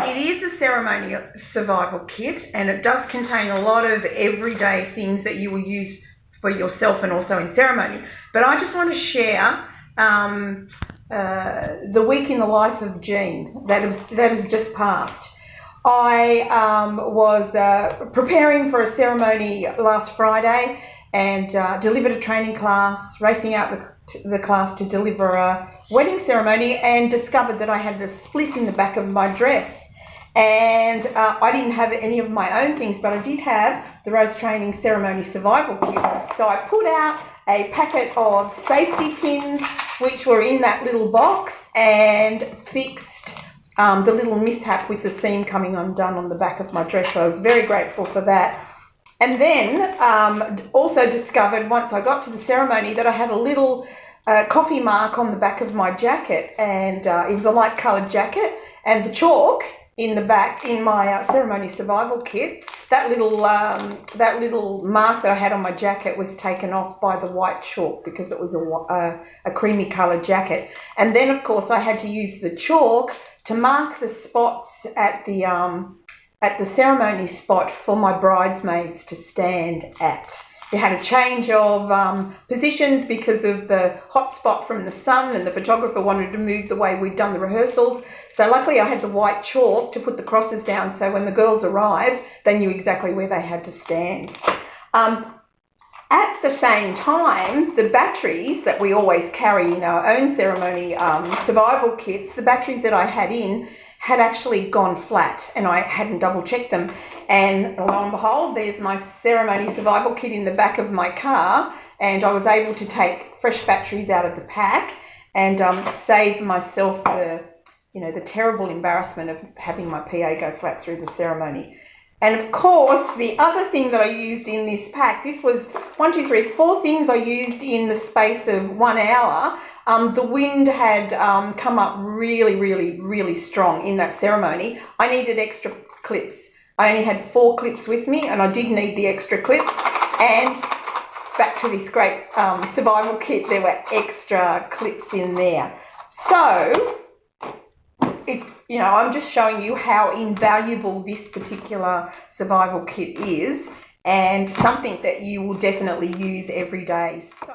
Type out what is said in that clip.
it is a ceremony survival kit, and it does contain a lot of everyday things that you will use for yourself and also in ceremony. But I just want to share the week in the life of Jean that has just passed. I was preparing for a ceremony last Friday and delivered a training class, racing out the class to deliver a wedding ceremony, and discovered that I had a split in the back of my dress. And I didn't have any of my own things, but I did have the Rose Training Ceremony Survival Kit. So I put out a packet of safety pins, which were in that little box, and fixed the little mishap with the seam coming undone on the back of my dress. So I was very grateful for that. And then also discovered, once I got to the ceremony, that I had a little coffee mark on the back of my jacket, and it was a light coloured jacket, and the chalk in the back in my ceremony survival kit, that little mark that I had on my jacket was taken off by the white chalk because it was a creamy coloured jacket. And then, of course, I had to use the chalk to mark the spots at the ceremony spot for my bridesmaids to stand at. We had a change of positions because of the hot spot from the sun, and the photographer wanted to move the way we'd done the rehearsals. So luckily I had the white chalk to put the crosses down, so when the girls arrived, they knew exactly where they had to stand. At the same time, the batteries that we always carry in our own ceremony survival kits, the batteries that I had in had actually gone flat, and I hadn't double checked them. And lo and behold, there's my ceremony survival kit in the back of my car, and I was able to take fresh batteries out of the pack and save myself the terrible embarrassment of having my PA go flat through the ceremony. And of course, the other thing that I used in this pack, this was 4 things I used in the space of 1 hour. The wind had come up really, really, really strong in that ceremony. I needed extra clips. I only had 4 clips with me, and I did need the extra clips. And back to this great survival kit, there were extra clips in there. So I'm just showing you how invaluable this particular survival kit is, and something that you will definitely use every day. So